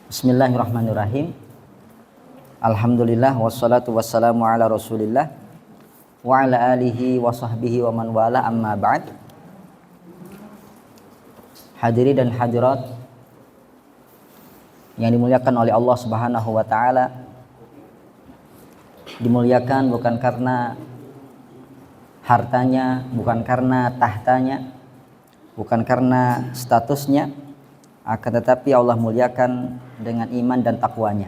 Bismillahirrahmanirrahim. Alhamdulillah wassalatu wassalamu ala Rasulillah wa ala alihi wa sahbihi wa man wala, amma ba'd. Hadiri dan hadirat yang dimuliakan oleh Allah Subhanahu wa taala. Dimuliakan bukan karena hartanya, bukan karena tahtanya, bukan karena statusnya, akan tetapi Allah muliakan dengan iman dan takwanya.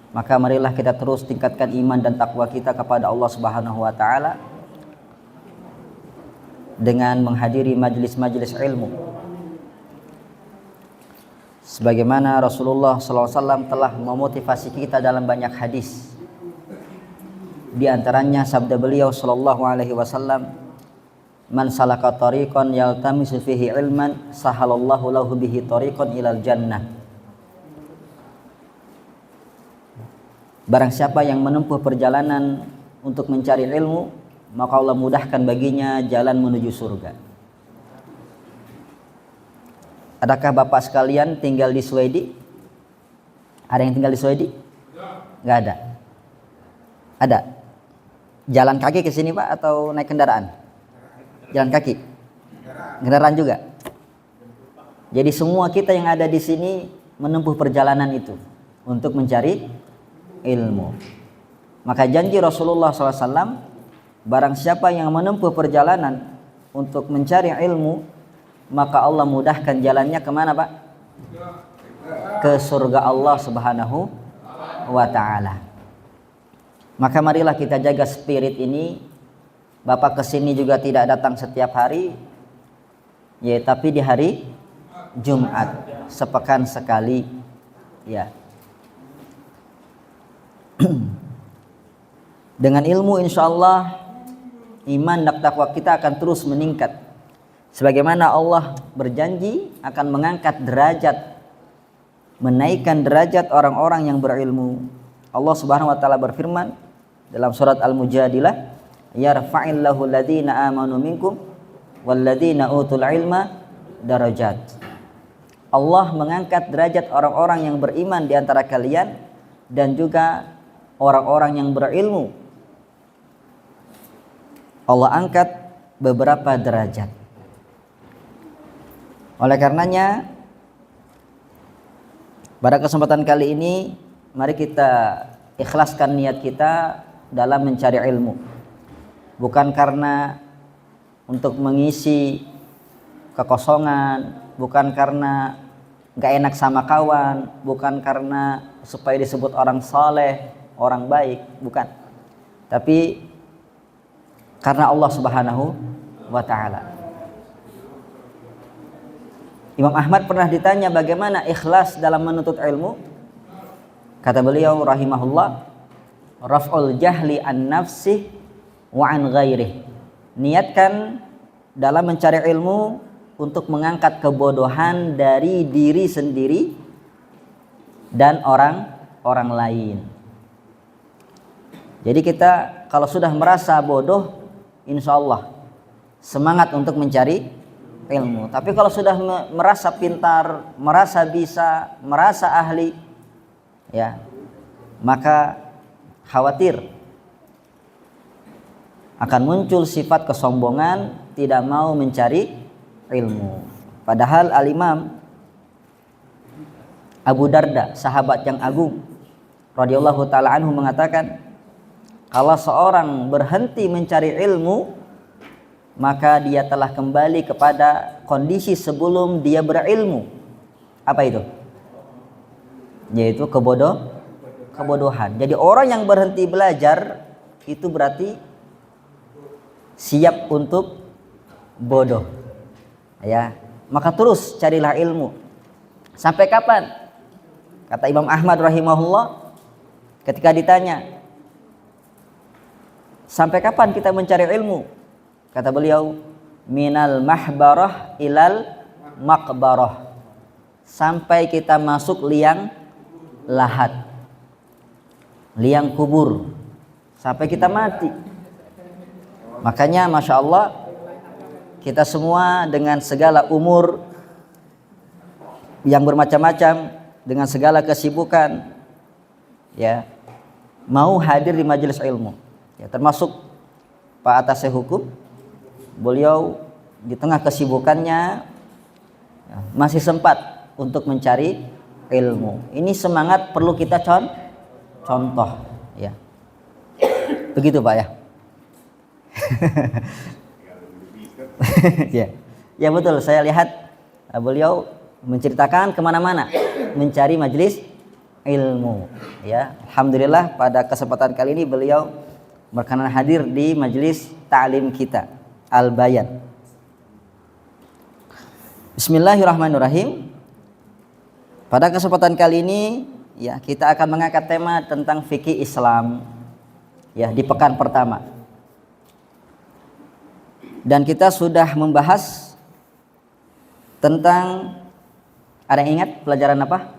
Maka marilah kita terus tingkatkan iman dan takwa kita kepada Allah Subhanahu wa taala dengan menghadiri majelis-majelis ilmu. Sebagaimana Rasulullah SAW telah memotivasi kita dalam banyak hadis. Di antaranya sabda beliau sallallahu alaihi wasallam, "Man salaka tariqan yaltamisu fihi ilman, sahalallahu lahu bihi tariqan ilal jannah." Barang siapa yang menempuh perjalanan untuk mencari ilmu, maka Allah mudahkan baginya jalan menuju surga. Adakah Bapak sekalian tinggal di Sweden? Ada yang tinggal di Sweden? Enggak ada. Ada. Jalan kaki ke sini, Pak, atau naik kendaraan? Jalan kaki. Kendaraan juga. Jadi semua kita yang ada di sini menempuh perjalanan itu untuk mencari ilmu. Maka janji Rasulullah SAW, barang siapa yang menempuh perjalanan untuk mencari ilmu, maka Allah mudahkan jalannya kemana, Pak? Ke surga Allah Subhanahu wa ta'ala. Maka marilah kita jaga spirit ini. Bapak kesini juga tidak datang setiap hari, ya, tapi di hari Jumat, sepekan sekali, ya. Dengan ilmu insya Allah iman dan takwa kita akan terus meningkat. Sebagaimana Allah berjanji akan mengangkat derajat, menaikkan derajat orang-orang yang berilmu. Allah Subhanahu wa taala berfirman dalam surat Al-Mujadilah, "Yarfa'illahu alladhina amanu minkum walladhina utul ilma darajat." Allah mengangkat derajat orang-orang yang beriman di antara kalian dan juga orang-orang yang berilmu. Allah angkat beberapa derajat. Oleh karenanya, pada kesempatan kali ini mari kita ikhlaskan niat kita dalam mencari ilmu. Bukan karena untuk mengisi kekosongan, bukan karena gak enak sama kawan, bukan karena supaya disebut orang saleh, orang baik, bukan. Tapi karena Allah Subhanahu wa ta'ala. Imam Ahmad pernah ditanya bagaimana ikhlas dalam menuntut ilmu. Kata beliau rahimahullah, "Raf'ul jahli an nafsih wa an ghairih." Niatkan dalam mencari ilmu untuk mengangkat kebodohan dari diri sendiri dan orang lain. Jadi kita kalau sudah merasa bodoh, insya Allah semangat untuk mencari ilmu. Tapi kalau sudah merasa pintar, merasa bisa, merasa ahli, ya, maka khawatir akan muncul sifat kesombongan, tidak mau mencari ilmu. Padahal Al-Imam Abu Darda, sahabat yang agung radhiyallahu taala anhu, mengatakan, kalau seorang berhenti mencari ilmu, maka dia telah kembali kepada kondisi sebelum dia berilmu. Apa itu? Yaitu kebodohan. Jadi orang yang berhenti belajar itu berarti siap untuk bodoh, ya. Maka terus carilah ilmu. Sampai kapan? Kata Imam Ahmad rahimahullah, ketika ditanya, sampai kapan kita mencari ilmu? Kata beliau, minal mahbarah ilal maqbarah, sampai kita masuk liang lahat, liang kubur, sampai kita mati. Makanya Masya Allah, kita semua dengan segala umur yang bermacam-macam, dengan segala kesibukan, ya, mau hadir di majelis ilmu. Ya, termasuk Pak Atas Hukum, beliau di tengah kesibukannya ya, masih sempat untuk mencari ilmu. Ini semangat perlu kita contoh, ya. Begitu Pak ya. Ya, ya betul. Saya lihat beliau menceritakan kemana-mana mencari majelis ilmu. Ya, alhamdulillah pada kesempatan kali ini beliau berkenan hadir di majelis ta'lim kita Al-Bayan. Bismillahirrahmanirrahim. Pada kesempatan kali ini ya kita akan mengangkat tema tentang fikih Islam ya di pekan pertama. Dan kita sudah membahas tentang, ada yang ingat pelajaran apa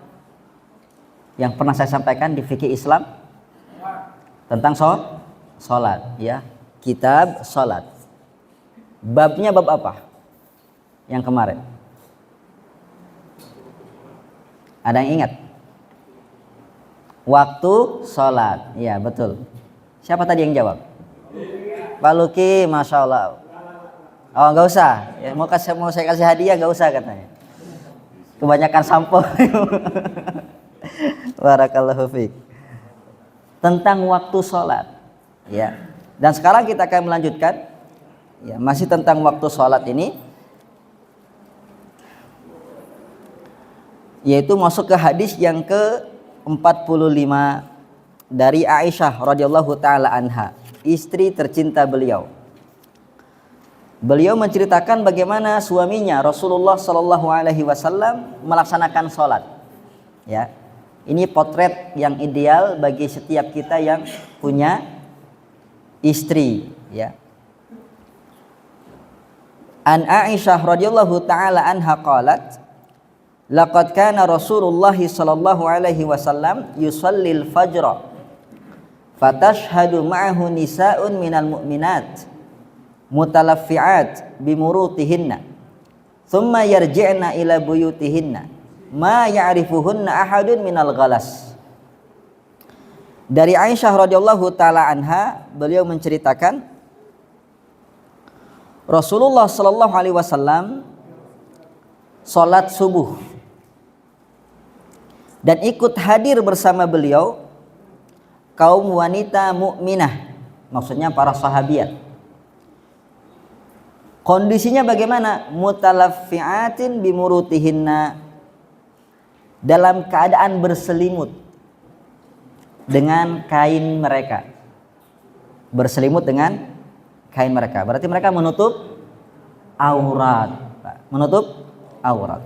yang pernah saya sampaikan di fikih Islam? Tentang sholat ya, kitab sholat. Babnya bab apa yang kemarin? Ada yang ingat? Waktu sholat, ya betul. Siapa tadi yang jawab? Pak Luki, Masya Allah. Oh nggak usah, ya, mau saya kasih hadiah nggak usah katanya. Kebanyakan sampo. Barakallahu fiik. Tentang waktu sholat, ya. Dan sekarang kita akan melanjutkan, ya, masih tentang waktu sholat ini, yaitu masuk ke hadis yang ke-45 dari Aisyah radhiyallahu taala anha, istri tercinta beliau. Beliau menceritakan bagaimana suaminya Rasulullah Shallallahu Alaihi Wasallam melaksanakan sholat. Ya, ini potret yang ideal bagi setiap kita yang punya istri. Ya. An Aisyah radhiyallahu taala anha qalat, laqad kana Rasulullah Shallallahu Alaihi Wasallam yusallil fajra, fatashhadu ma'ahu nisa'un minal mu'minat mutalaffi'at bimurutihinna thumma yarji'na ila buyutihinna ma ya'rifuhunna ahadun minal ghalas. Dari Aisyah radhiyallahu taala anha, beliau menceritakan Rasulullah sallallahu alaihi wasallam salat subuh dan ikut hadir bersama beliau kaum wanita mukminah, maksudnya para sahabiat. Kondisinya bagaimana? Mutalaffi'atin bimurutihinna, dalam keadaan berselimut dengan kain mereka. Berselimut dengan kain mereka. Berarti mereka menutup aurat. Menutup aurat.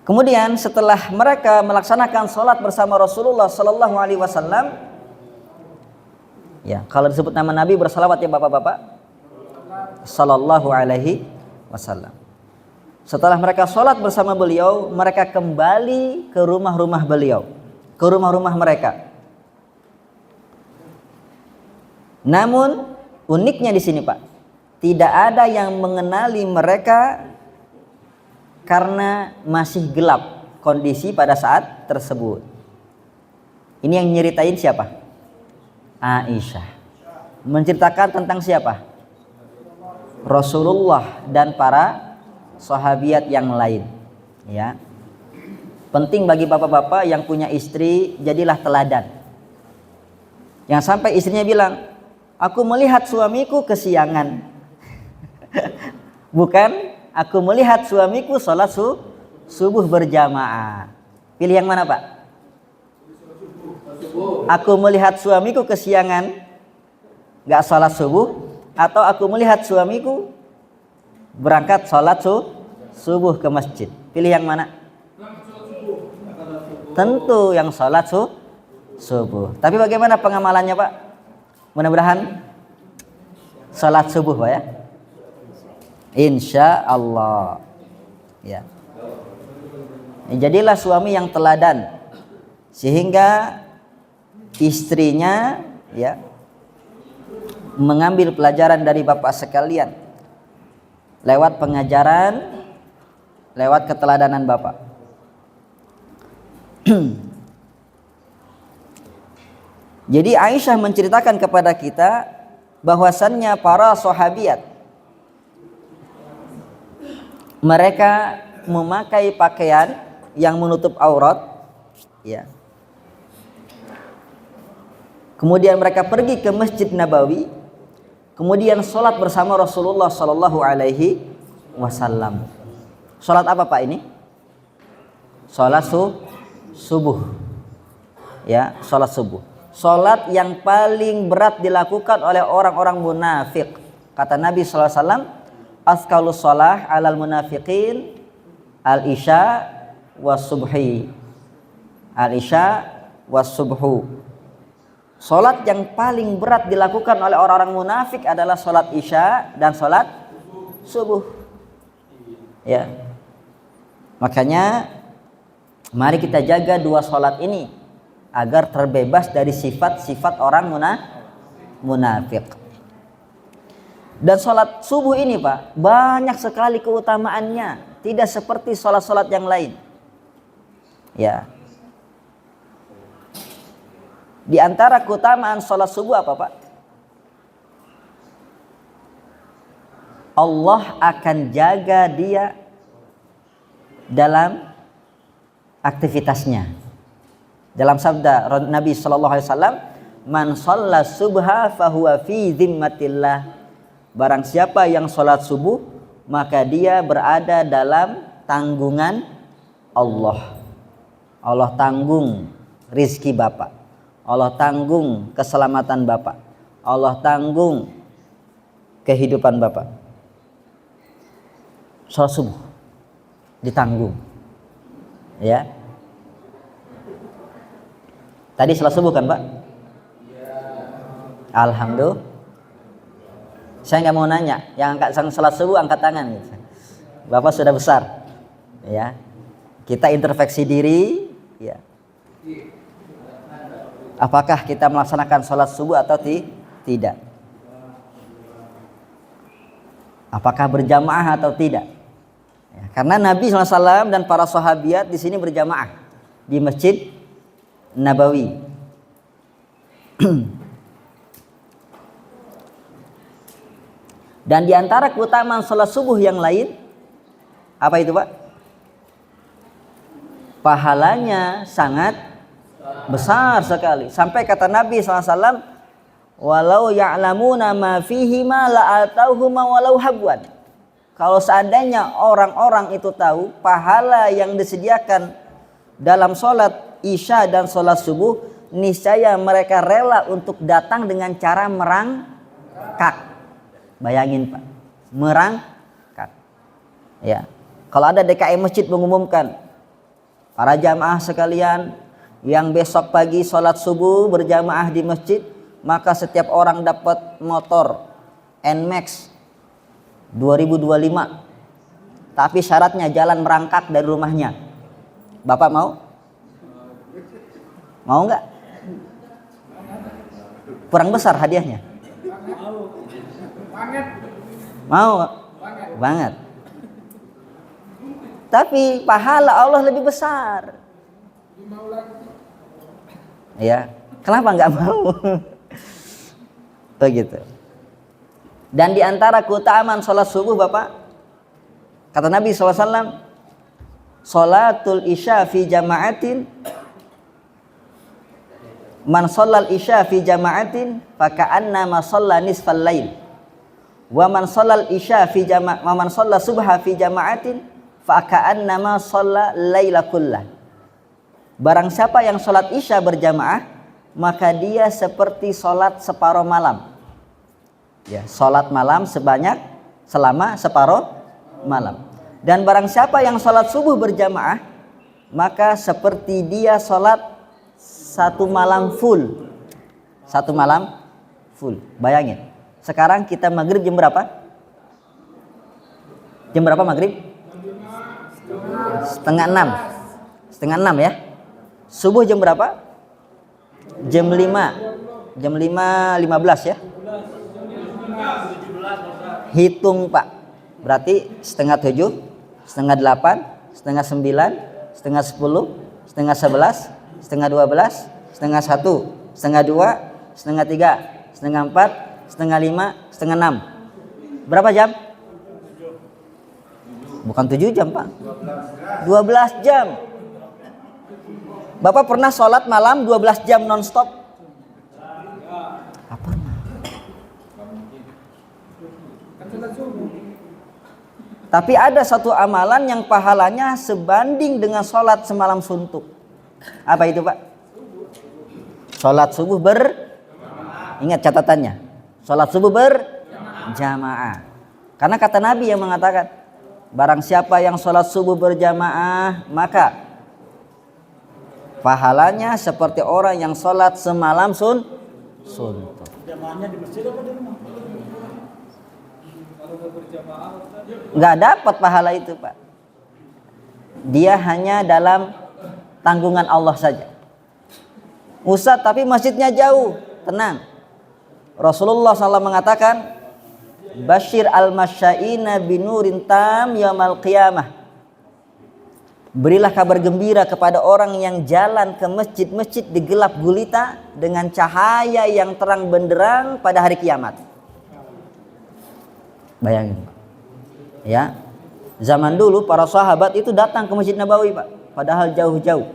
Kemudian setelah mereka melaksanakan sholat bersama Rasulullah Sallallahu Alaihi Wasallam, ya kalau disebut nama Nabi bersalawat ya bapak-bapak, Sallallahu Alaihi Wasallam. Setelah mereka sholat bersama beliau, mereka kembali ke rumah-rumah beliau, ke rumah-rumah mereka. Namun uniknya di sini Pak, tidak ada yang mengenali mereka karena masih gelap kondisi pada saat tersebut. Ini yang nyeritain siapa? Aisyah. Menceritakan tentang siapa? Rasulullah dan para sahabiat yang lain. Ya. Penting bagi bapak-bapak yang punya istri, jadilah teladan. Yang sampai istrinya bilang, aku melihat suamiku kesiangan. Bukan, aku melihat suamiku sholat subuh berjamaah. Pilih yang mana Pak? Aku melihat suamiku kesiangan, gak sholat subuh, atau aku melihat suamiku berangkat sholat subuh ke masjid. Pilih yang mana? Tentu yang sholat subuh. Tapi bagaimana pengamalannya Pak? Mudah-mudahan sholat subuh Pak ya. Insya Allah. Ya. Jadilah suami yang teladan sehingga istrinya ya mengambil pelajaran dari bapak sekalian lewat pengajaran, lewat keteladanan bapak. Jadi Aisyah menceritakan kepada kita bahwasannya para sahabiat mereka memakai pakaian yang menutup aurat, ya. Kemudian mereka pergi ke Masjid Nabawi, kemudian sholat bersama Rasulullah Sallallahu Alaihi Wasallam. Sholat apa Pak ini? Sholat subuh, ya, sholat subuh. Sholat yang paling berat dilakukan oleh orang-orang munafik. Kata Nabi Sallallahu Alaihi Wasallam, asqalus sholah alal munafiqin al-isya was subhi, al-isya was subhu. Sholat yang paling berat dilakukan oleh orang-orang munafik adalah sholat isya dan sholat subuh. Ya, makanya mari kita jaga dua sholat ini agar terbebas dari sifat-sifat orang munafik. Dan sholat subuh ini Pak, banyak sekali keutamaannya, tidak seperti sholat-sholat yang lain. Ya. Di antara keutamaan sholat subuh apa Pak? Allah akan jaga dia dalam aktivitasnya. Dalam sabda Nabi Sallallahu Alaihi Wasallam, man shalla subha fahuwa fi zimmatillah. Barang siapa yang sholat subuh, maka dia berada dalam tanggungan Allah. Allah tanggung rizki Bapak, Allah tanggung keselamatan Bapak, Allah tanggung kehidupan Bapak. Sholat subuh ditanggung, ya. Tadi sholat subuh kan Pak? Alhamdulillah. Saya nggak mau nanya, yang angkat sholat subuh angkat tangan gitu. Bapak sudah besar, ya. Kita introspeksi diri, ya. Apakah kita melaksanakan sholat subuh atau tidak? Apakah berjamaah atau tidak? Ya, karena Nabi SAW dan para sahabiat di sini berjamaah di Masjid Nabawi. Dan di antara keutamaan sholat subuh yang lain, apa itu Pak? Pahalanya sangat besar sekali. Sampai kata Nabi SAW, walau ya'lamuna ma fihi ma la'atauhuma walau habwan. Kalau seandainya orang-orang itu tahu pahala yang disediakan dalam sholat isya dan sholat subuh, niscaya mereka rela untuk datang dengan cara merangkak. Bayangin Pak, merangkak. Ya, kalau ada DKI masjid mengumumkan, para jamaah sekalian yang besok pagi sholat subuh berjamaah di masjid, maka setiap orang dapat motor NMAX 2025. Tapi syaratnya jalan merangkak dari rumahnya. Bapak mau? Mau nggak? Kurang besar hadiahnya? Mau? Banget. Tapi pahala Allah lebih besar. Ya, kenapa nggak mau? Begitu. Dan di antara keutamaan sholat subuh Bapak, kata Nabi SAW, sholatul isya fi jama'atin, man sholal isya fi jama'atin faka'anna ma sholla nisfal lail, wa man sholal isya fi jama' wa man sholla subha fi jama'atin faka'anna ma sholla laila kullah. Barang siapa yang sholat isya berjamaah, maka dia seperti sholat separuh malam. Ya, sholat malam selama separuh malam. Dan barang siapa yang sholat subuh berjamaah, maka seperti dia sholat satu malam full. Satu malam full. Bayangin. Sekarang kita maghrib jam berapa? Jam berapa maghrib? Setengah 6. Setengah 6 ya. Subuh jam berapa? Jam 5. Jam 5.15 ya. Hitung Pak. Berarti setengah 7, setengah 8, setengah 9, setengah 10, setengah 11, setengah 12, setengah 1, setengah 2, setengah 3, setengah 4, setengah 5, setengah 6. Berapa jam? Bukan 7 jam Pak, 12 jam. Bapak pernah sholat malam 12 jam non-stop? Apa? Tapi ada satu amalan yang pahalanya sebanding dengan sholat semalam suntuk. Apa itu Pak? Sholat subuh ingat catatannya, sholat subuh berjamaah. Karena kata Nabi yang mengatakan, barang siapa yang sholat subuh berjamaah, maka pahalanya seperti orang yang sholat semalam suntuk. Jamaahnya di masjid apa di rumah? Nggak dapat pahala itu Pak. Dia hanya dalam tanggungan Allah saja. Ustaz, tapi masjidnya jauh. Tenang. Rasulullah SAW mengatakan, Bashir al-masya'ina binurin tam yaumil qiyamah. Berilah kabar gembira kepada orang yang jalan ke masjid-masjid di gelap gulita dengan cahaya yang terang benderang pada hari kiamat. Bayangin Pak. Ya. Zaman dulu para sahabat itu datang ke Masjid Nabawi Pak, padahal jauh-jauh.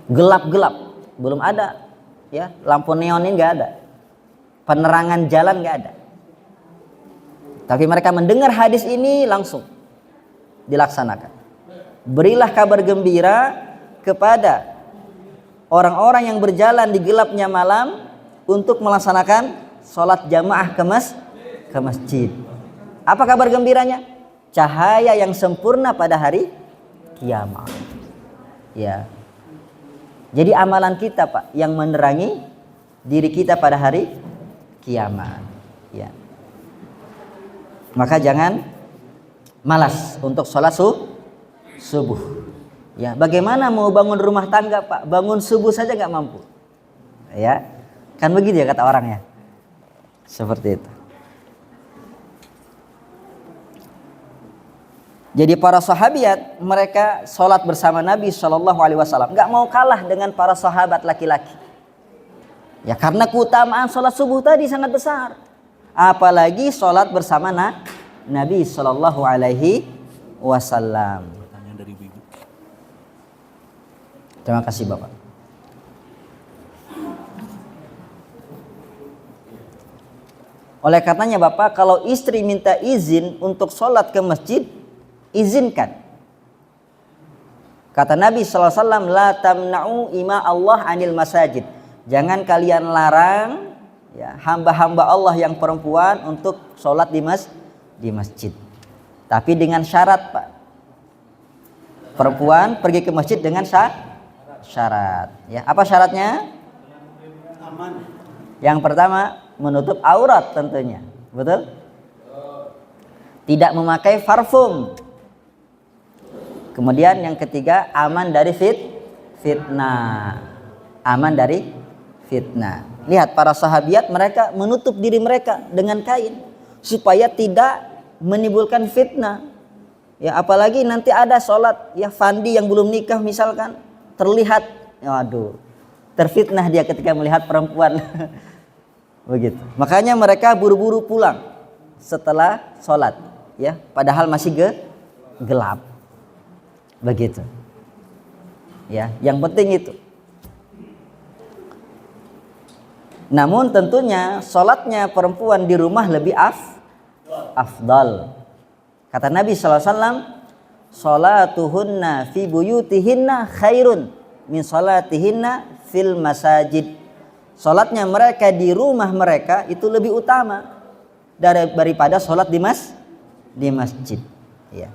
Gelap-gelap, belum ada ya, lampu neon ini nggak ada, penerangan jalan nggak ada. Tapi mereka mendengar hadis ini langsung dilaksanakan. Berilah kabar gembira kepada orang-orang yang berjalan di gelapnya malam untuk melaksanakan sholat jamaah ke masjid. Apa kabar gembiranya? Cahaya yang sempurna pada hari kiamat. Ya. Jadi amalan kita Pak yang menerangi diri kita pada hari kiamat. Ya. Maka jangan malas untuk sholat subuh. Ya, bagaimana mau bangun rumah tangga Pak? Bangun subuh saja nggak mampu. Ya, kan begitu ya kata orangnya. Seperti itu. Jadi para sahabiat mereka sholat bersama Nabi Shallallahu Alaihi Wasallam, nggak mau kalah dengan para sahabat laki-laki. Ya karena keutamaan sholat subuh tadi sangat besar. Apalagi sholat bersama Nabi Shallallahu Alaihi Wasallam. Terima kasih Bapak. Oleh karenanya Bapak, kalau istri minta izin untuk sholat ke masjid, izinkan. Kata Nabi SAW, la tamna'u ima Allah anil masajid. Jangan kalian larang ya, hamba-hamba Allah yang perempuan untuk sholat di masjid. Tapi dengan syarat Pak. Perempuan pergi ke masjid dengan syarat. Ya, apa syaratnya? Aman. Yang pertama, menutup aurat tentunya. Betul? Tidak memakai parfum. Kemudian yang ketiga, aman dari fitnah. Aman dari fitnah. Lihat para sahabiat mereka menutup diri mereka dengan kain supaya tidak menimbulkan fitnah. Ya apalagi nanti ada sholat ya Fandi yang belum nikah misalkan terlihat, waduh, terfitnah dia ketika melihat perempuan. Begitu. Makanya mereka buru-buru pulang setelah sholat, ya, padahal masih gelap. Begitu. Ya, yang penting itu. Namun tentunya sholatnya perempuan di rumah lebih afdal. Kata Nabi SAW, sholatuhunna fi buyutihinna khairun min sholatihinna fil masajid. Sholatnya mereka di rumah mereka itu lebih utama daripada sholat di masjid. Ya.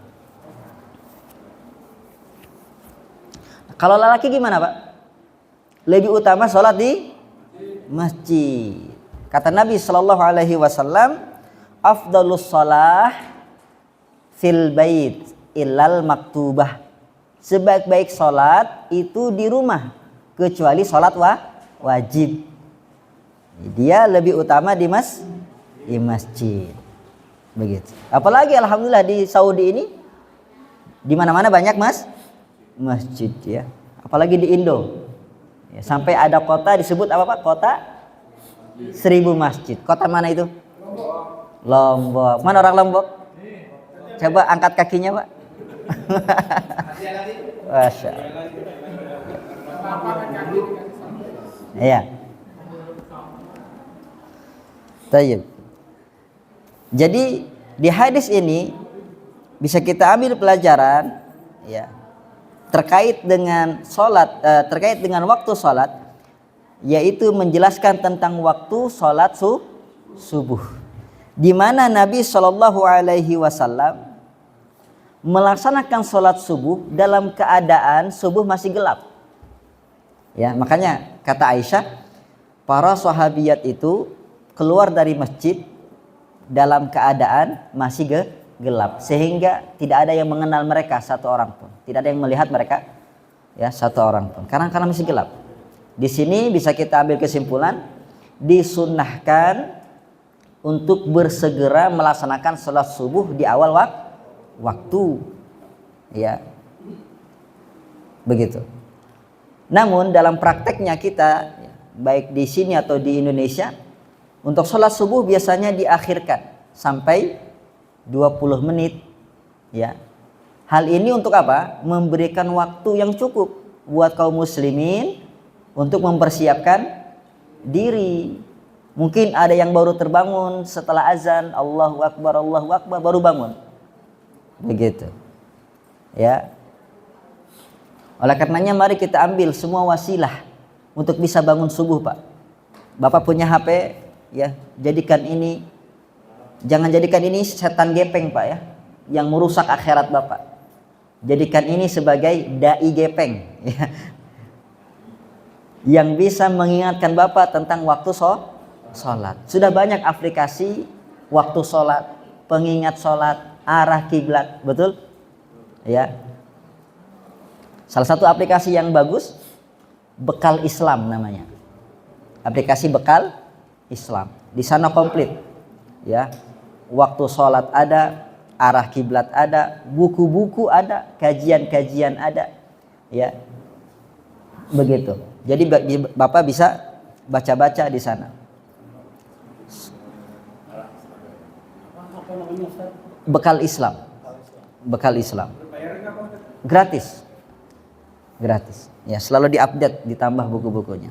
Kalau lelaki gimana Pak? Lebih utama sholat di masjid. Kata Nabi SAW, afdalus sholah fil bait illal maktubah. Sebaik-baik sholat itu di rumah kecuali sholat wajib. Dia lebih utama di masjid. Begitu. Apalagi alhamdulillah di Saudi ini di mana-mana banyak masjid ya. Apalagi di Indo. Ya, sampai ada kota disebut apa Pak? Kota 1000 masjid. Kota mana itu? Lombok. Mana orang Lombok? Coba angkat kakinya Pak. Masya Allah. Iya. Tayyib. Jadi di hadis ini bisa kita ambil pelajaran ya terkait dengan sholat, terkait dengan waktu sholat, yaitu menjelaskan tentang waktu sholat subuh, di mana Nabi Shallallahu Alaihi Wasallam melaksanakan sholat subuh dalam keadaan subuh masih gelap. Ya, makanya kata Aisyah, para sahabiyat itu keluar dari masjid dalam keadaan masih gelap, sehingga tidak ada yang mengenal mereka satu orang pun, tidak ada yang melihat mereka ya satu orang pun, karena masih gelap. Di sini bisa kita ambil kesimpulan, disunnahkan untuk bersegera melaksanakan sholat subuh di awal waktu, ya begitu. Namun dalam prakteknya kita, baik di sini atau di Indonesia, untuk sholat subuh biasanya diakhirkan sampai 20 menit. Ya. Hal ini untuk apa? Memberikan waktu yang cukup buat kaum muslimin untuk mempersiapkan diri. Mungkin ada yang baru terbangun setelah azan, Allahu Akbar baru bangun. Begitu. Ya. Oleh karenanya mari kita ambil semua wasilah untuk bisa bangun subuh Pak. Bapak punya HP ya, jadikan ini, jangan jadikan ini setan gepeng Pak ya, yang merusak akhirat Bapak. Jadikan ini sebagai dai gepeng ya, yang bisa mengingatkan Bapak tentang waktu sholat. Sudah banyak aplikasi waktu sholat, pengingat sholat, arah kiblat, betul? Ya. Salah satu aplikasi yang bagus, Bekal Islam namanya. Aplikasi Bekal Islam. Di sana komplit. Ya. Waktu sholat ada, arah kiblat ada, buku-buku ada, kajian-kajian ada. Ya. Begitu. Jadi Bapak bisa baca-baca di sana. Bekal Islam. Bekal Islam. Gratis. Gratis. Ya, selalu diupdate, ditambah buku-bukunya.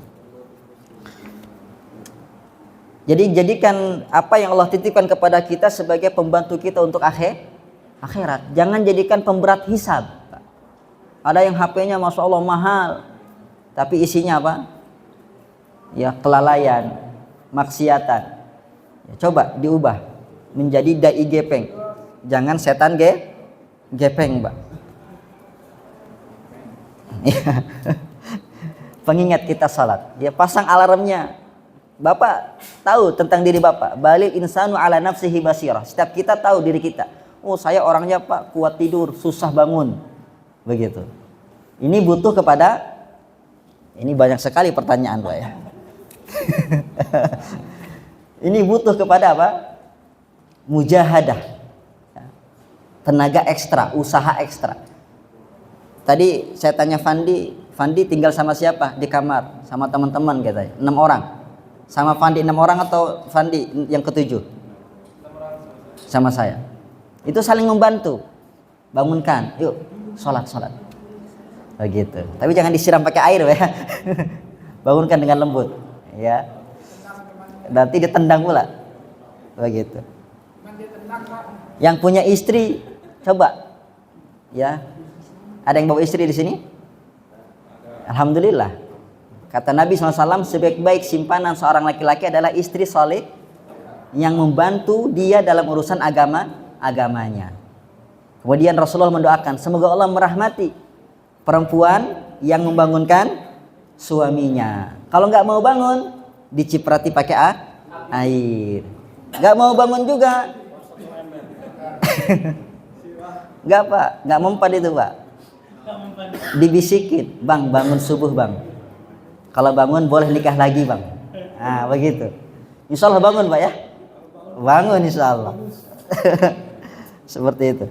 Jadi jadikan apa yang Allah titipkan kepada kita sebagai pembantu kita untuk akhirat. Jangan jadikan pemberat hisab. Ada yang HP-nya Masya Allah mahal, tapi isinya apa? Ya, kelalaian, maksiatan. Ya, coba diubah menjadi dai gepeng. Jangan setan gepeng, Pak. Pengingat kita salat. Ya, pasang alarmnya. Bapak tahu tentang diri Bapak. Balil insanu ala nafsihi basirah. Setiap kita tahu diri kita. Oh, saya orangnya Pak kuat tidur, susah bangun. Begitu. Ini butuh kepada, ini banyak sekali pertanyaan Pak ya. Ini butuh kepada apa? Mujahadah. Tenaga ekstra, usaha ekstra. Tadi saya tanya Fandi tinggal sama siapa di kamar? Sama teman-teman katanya, 6 orang. Sama Fandi 6 orang atau Fandi yang ketujuh? Sama saya. Itu saling membantu. Bangunkan, yuk sholat. Begitu. Tapi jangan disiram pakai air ya. Bangunkan dengan lembut, ya. Nanti ditendang pula. Begitu. Yang punya istri coba, ya. Ada yang bawa istri di sini? Alhamdulillah. Kata Nabi SAW, sebaik-baik simpanan seorang laki-laki adalah istri saleh yang membantu dia dalam urusan agamanya. Kemudian Rasulullah mendoakan, semoga Allah merahmati perempuan yang membangunkan suaminya. Kalau nggak mau bangun, diciprati pakai air. Nggak mau bangun juga. Nggak Pak, nggak mempan itu Pak. Dibisikin, bang bangun subuh bang. Kalau bangun boleh nikah lagi bang. Nah begitu. Insya Allah bangun Pak ya. Bangun insya Allah. Seperti itu.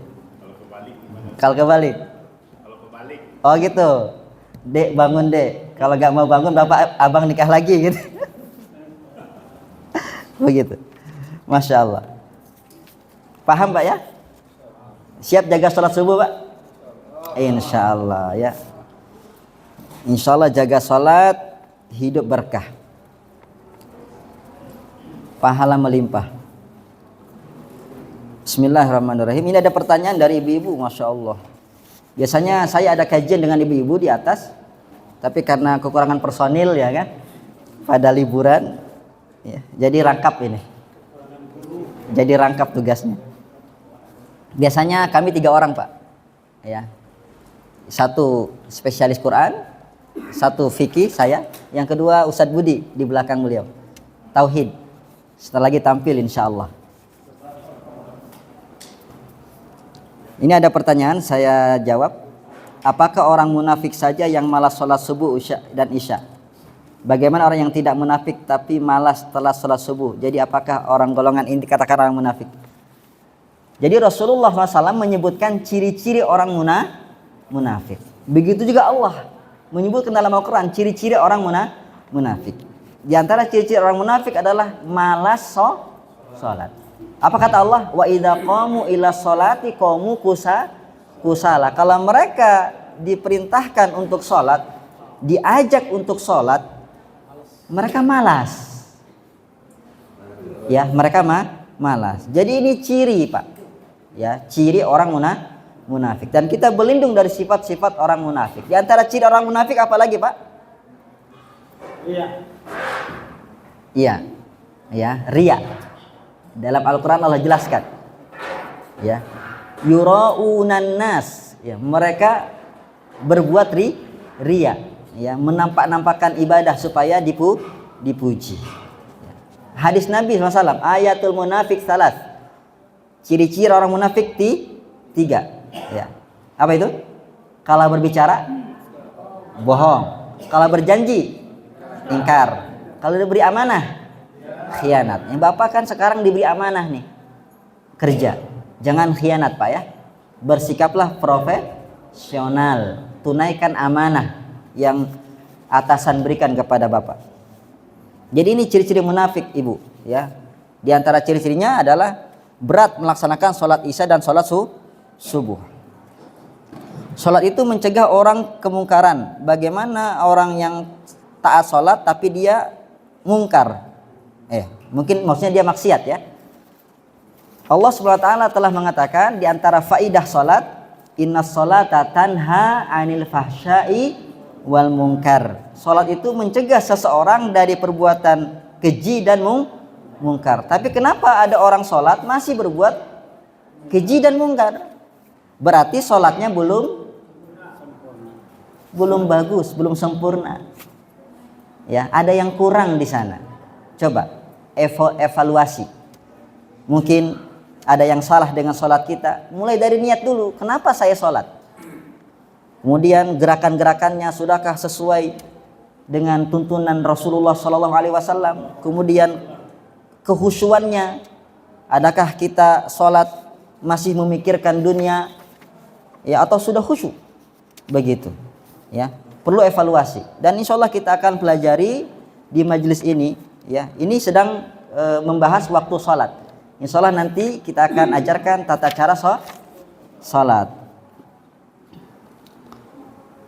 Kalau kebalik. Oh gitu. Dek bangun dek. Kalau nggak mau bangun bapak abang nikah lagi gitu. Begitu. Masya Allah. Paham Pak ya? Siap jaga sholat subuh Pak? Insya Allah ya. Insya Allah jaga sholat, hidup berkah, pahala melimpah. Bismillahirrahmanirrahim. Ini ada pertanyaan dari ibu-ibu, Masya Allah. Biasanya saya ada kajian dengan ibu-ibu di atas, tapi karena kekurangan personil ya kan, pada liburan, ya, jadi rangkap ini. Jadi rangkap tugasnya. Biasanya kami 3 orang Pak, ya, 1 spesialis Quran, 1 fikih saya, yang kedua Ustadz Budi di belakang beliau, tauhid. Setelah lagi tampil insya Allah. Ini ada pertanyaan saya jawab. Apakah orang munafik saja yang malas sholat subuh dan isya? Bagaimana orang yang tidak munafik tapi malas setelah sholat subuh? Jadi apakah orang golongan ini dikatakan orang munafik? Jadi Rasulullah SAW menyebutkan ciri-ciri orang munafik. Begitu juga Allah menyebutkan dalam Al-Quran ciri-ciri orang munafik. Di antara ciri-ciri orang munafik adalah malas sholat. Apa kata Allah? Wa idza qamu ila sholati qamu kusala. Kalau mereka diperintahkan untuk sholat, diajak untuk sholat, mereka malas. Ya, mereka malas. Jadi ini ciri Pak. Ya, ciri orang munafik. Dan kita berlindung dari sifat-sifat orang munafik. Di antara ciri orang munafik apa lagi Pak? Iya. Ya, riya. Dalam Al-Quran Allah jelaskan, ya, yura'unan nas, ya, mereka berbuat riya, ya, menampak-nampakkan ibadah supaya dipuji. Hadis Nabi SAW, ayatul munafik salas, ciri-ciri orang munafik 3, ya. Apa itu? Kalau berbicara bohong, kalau berjanji ingkar, kalau diberi amanah khianat. Bapak kan sekarang diberi amanah nih, kerja, jangan khianat Pak ya. Bersikaplah profesional, tunaikan amanah yang atasan berikan kepada Bapak. Jadi ini ciri-ciri munafik Ibu ya. Di antara ciri-cirinya adalah berat melaksanakan sholat isya dan sholat subuh. Sholat itu mencegah orang kemungkaran. Bagaimana orang yang taat sholat tapi dia mungkar? Mungkin maksudnya dia maksiat ya. Allah SWT telah mengatakan di antara faidah salat, innas salata tanha 'anil fahsya'i wal munkar. Salat itu mencegah seseorang dari perbuatan keji dan mungkar. Tapi kenapa ada orang salat masih berbuat keji dan mungkar? Berarti salatnya belum bagus, belum sempurna. Ya, ada yang kurang di sana. Coba evaluasi. Mungkin ada yang salah dengan sholat kita. Mulai dari niat dulu. Kenapa saya sholat? Kemudian gerakan-gerakannya sudahkah sesuai dengan tuntunan Rasulullah SAW? Kemudian kehusuannya, adakah kita sholat masih memikirkan dunia, ya, atau sudah khusyuk? Begitu. Ya, perlu evaluasi. Dan insya Allah kita akan pelajari di majelis ini. Ya, ini sedang membahas waktu sholat. Insya Allah nanti kita akan ajarkan tata cara sholat.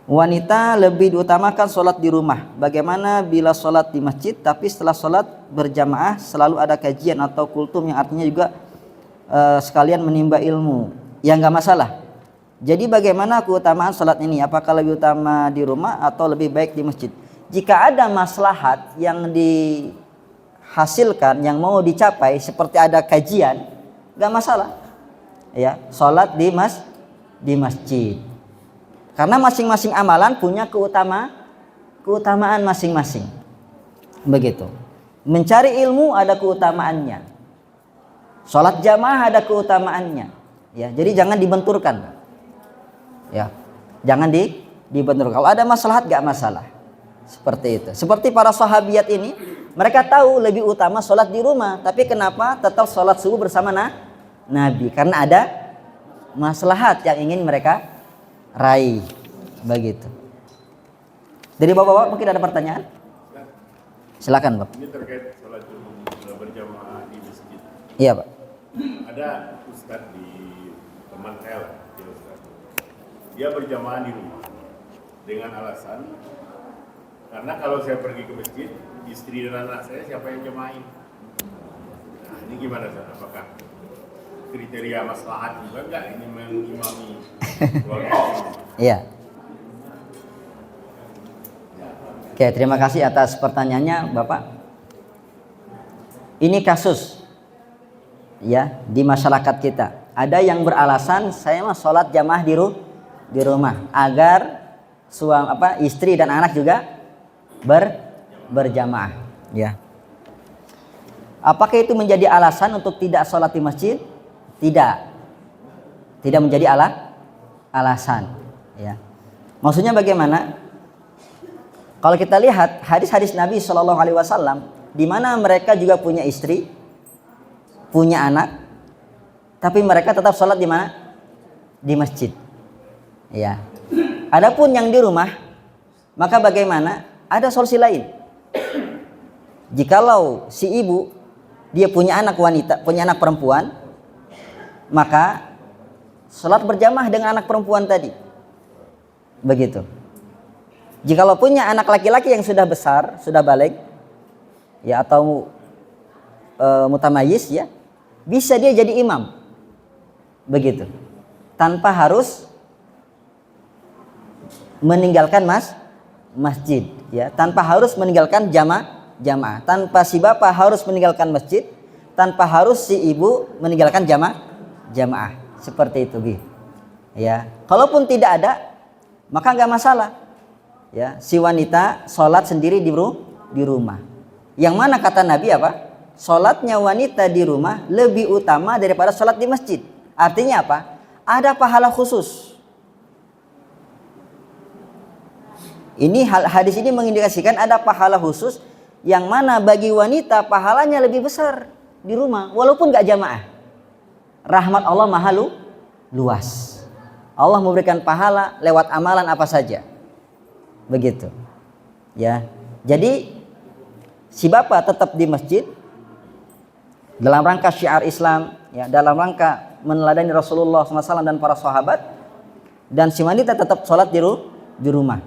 Wanita lebih diutamakan sholat di rumah. Bagaimana bila sholat di masjid tapi setelah sholat berjamaah selalu ada kajian atau kultum yang artinya juga sekalian menimba ilmu? Ya nggak masalah. Jadi bagaimana keutamaan sholat ini? Apakah lebih utama di rumah atau lebih baik di masjid? Jika ada maslahat yang dihasilkan, yang mau dicapai, seperti ada kajian, nggak masalah. Ya, sholat di masjid. Karena masing-masing amalan punya keutamaan masing-masing. Begitu. Mencari ilmu ada keutamaannya. Sholat jamaah ada keutamaannya. Ya, jadi jangan dibenturkan. Ya, jangan dibenturkan. Kalau ada maslahat nggak masalah. Seperti itu. Seperti para sahabiat ini, mereka tahu lebih utama sholat di rumah, tapi kenapa tetap sholat subuh bersama Nabi? Karena ada maslahat yang ingin mereka raih. Begitu. Dari bapak-bapak mungkin ada pertanyaan? Silakan, Bapak. Ini terkait sholat berjamaah di masjid. Iya, Pak. Ada ustadz di teman saya lah, dia berjamaah di rumah dengan alasan karena kalau saya pergi ke masjid, istri dan anak saya siapa yang jamahin? Nah, ini gimana Ustaz? Apakah kriteria maslahat juga enggak ini mengimami keluarga? Iya. Oke, terima kasih atas pertanyaannya, Bapak. Ini kasus ya di masyarakat kita. Ada yang beralasan saya mah sholat jamaah di rumah agar istri dan anak juga berjamaah. Ya. Apakah itu menjadi alasan untuk tidak sholat di masjid? Tidak. Tidak menjadi alasan. Ya. Maksudnya bagaimana? Kalau kita lihat hadis-hadis Nabi Shallallahu Alaihi Wasallam, di mana mereka juga punya istri, punya anak, tapi mereka tetap sholat di mana? Di masjid. Ya. Adapun yang di rumah, maka bagaimana? Ada solusi lain. Jikalau si ibu dia punya anak wanita, punya anak perempuan, maka sholat berjamaah dengan anak perempuan tadi. Begitu. Jikalau punya anak laki-laki yang sudah besar, sudah balik, ya atau mutamayyiz ya, bisa dia jadi imam. Begitu. Tanpa harus meninggalkan masjid, ya, tanpa harus meninggalkan jamaah, tanpa si bapak harus meninggalkan masjid, tanpa harus si ibu meninggalkan jamaah. Seperti itu, Bi. Ya, kalaupun tidak ada, maka nggak masalah. Ya, si wanita sholat sendiri di rumah. Yang mana kata Nabi apa? Sholatnya wanita di rumah lebih utama daripada sholat di masjid. Artinya apa? Ada pahala khusus. Ini hadis ini mengindikasikan ada pahala khusus yang mana bagi wanita pahalanya lebih besar di rumah walaupun gak jamaah. Rahmat Allah maha luas. Allah memberikan pahala lewat amalan apa saja. Begitu. Ya. Jadi si bapak tetap di masjid dalam rangka syiar Islam, ya, dalam rangka meneladani Rasulullah SAW dan para sahabat, dan si wanita tetap sholat di rumah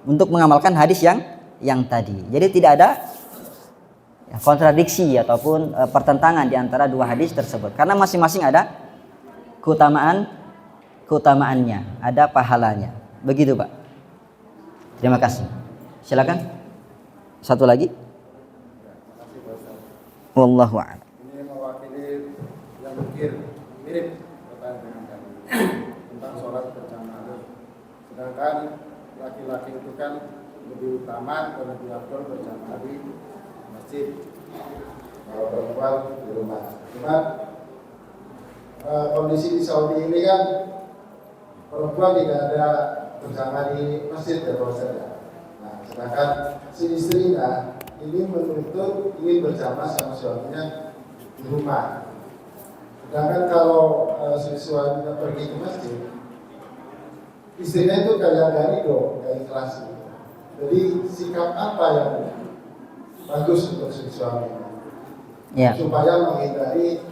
untuk mengamalkan hadis yang tadi. Jadi tidak ada kontradiksi ataupun pertentangan di antara dua hadis tersebut, karena masing-masing ada keutamaannya, ada pahalanya. Begitu, Pak. Terima kasih. Silakan. Satu lagi. Wallahu a'lam. Ini mewakili yang mirip pertanyaan dengan kami tentang sholat berjamaah. Sedangkan laki-laki itu kan lebih utama dan lebih afdal berjamaah di masjid, kalau perempuan di rumah. Cuma kondisi di Saudi ini kan perempuan tidak ada berjamaah di masjid ya Pak Ustaz. Nah, sedangkan si istrinya ini menuntut ingin berjamaah sama suaminya di rumah. Sedangkan kalau si suaminya pergi ke masjid, istrinya itu kayak ikhlas. Jadi sikap apa yang bagus untuk si suaminya? Ya. Supaya menghindari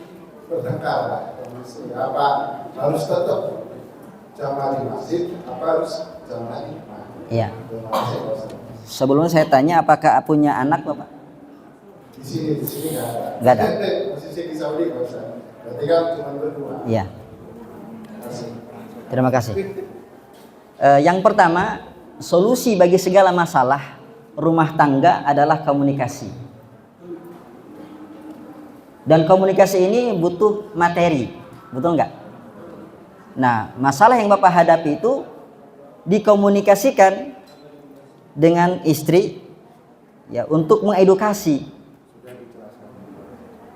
bertengkar istri. Apa harus tetap jamaah di masjid? Apa harus jamaah di rumah? Iya. Sebelumnya saya tanya apakah punya anak, Bapak? Di sini nggak ada. Nggak ada. Posisi di Saudi nggak usah. Berarti kan cuma berdua. Iya. Terima kasih. Yang pertama, solusi bagi segala masalah rumah tangga adalah komunikasi. Dan komunikasi ini butuh materi, betul nggak? Nah, masalah yang Bapak hadapi itu dikomunikasikan dengan istri, ya, untuk mengedukasi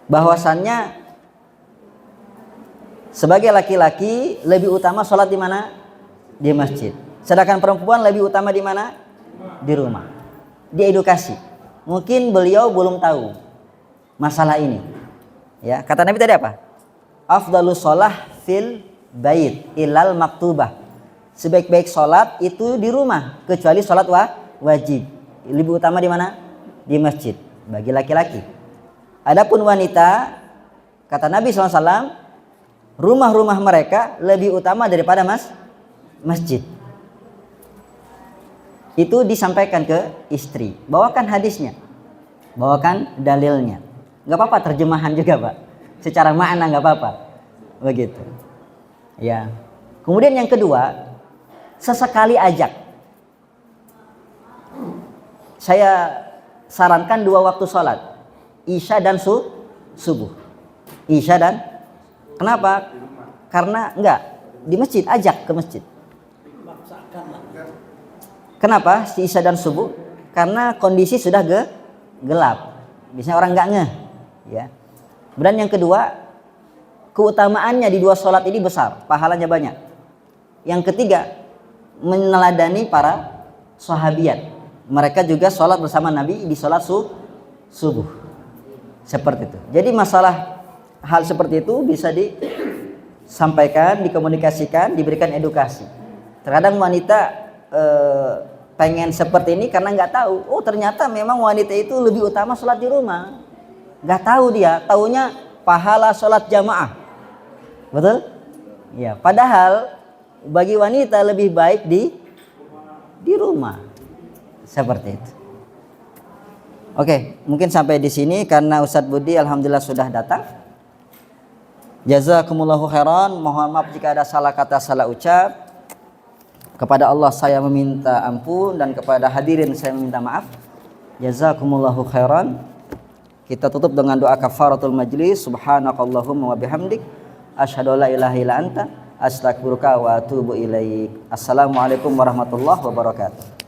bahwasannya sebagai laki-laki lebih utama sholat di mana? Di masjid. Sedangkan perempuan lebih utama di mana? Di rumah. Diedukasi. Mungkin beliau belum tahu masalah ini. Ya, kata Nabi tadi apa? Afdalus sholah fil bait ilal maktubah. sebaik-baik sholat itu di rumah, kecuali sholat wajib. Lebih utama di mana? Di masjid bagi laki-laki. Adapun wanita, kata Nabi SAW, rumah-rumah mereka lebih utama daripada masjid. Itu disampaikan ke istri. Bawakan hadisnya, bawakan dalilnya. Nggak apa-apa terjemahan juga Pak, secara makna nggak apa-apa, begitu. Ya. Kemudian yang kedua, sesekali ajak. Saya sarankan 2 waktu sholat, Isya dan subuh. Isya dan, kenapa? Karena enggak di masjid, ajak ke masjid. Paksakan lah. Kenapa si Isya dan subuh? Karena kondisi sudah gelap. Biasanya orang enggak ngeh, ya. Dan yang kedua, keutamaannya di 2 sholat ini besar, pahalanya banyak. Yang ketiga, meneladani para sahabiat. Mereka juga sholat bersama Nabi di sholat subuh. Seperti itu. Jadi masalah hal seperti itu bisa disampaikan, dikomunikasikan, diberikan edukasi. Terkadang wanita pengen seperti ini karena nggak tahu. Oh ternyata memang wanita itu lebih utama sholat di rumah. Nggak tahu dia, taunya pahala sholat jamaah. Betul? Ya. Padahal bagi wanita lebih baik di rumah. Seperti itu. Oke, mungkin sampai di sini karena Ustadz Budi alhamdulillah sudah datang. Jazakumullahu khairan. Mohon maaf jika ada salah kata, salah ucap. Kepada Allah saya meminta ampun dan kepada hadirin saya meminta maaf. Jazakumullahu khairan. Kita tutup dengan doa kafaratul majlis. Subhanakallahumma wa bihamdik asyhadu an la ilaha illa anta astaghfiruka wa atubu ilaik. Assalamualaikum warahmatullahi wabarakatuh.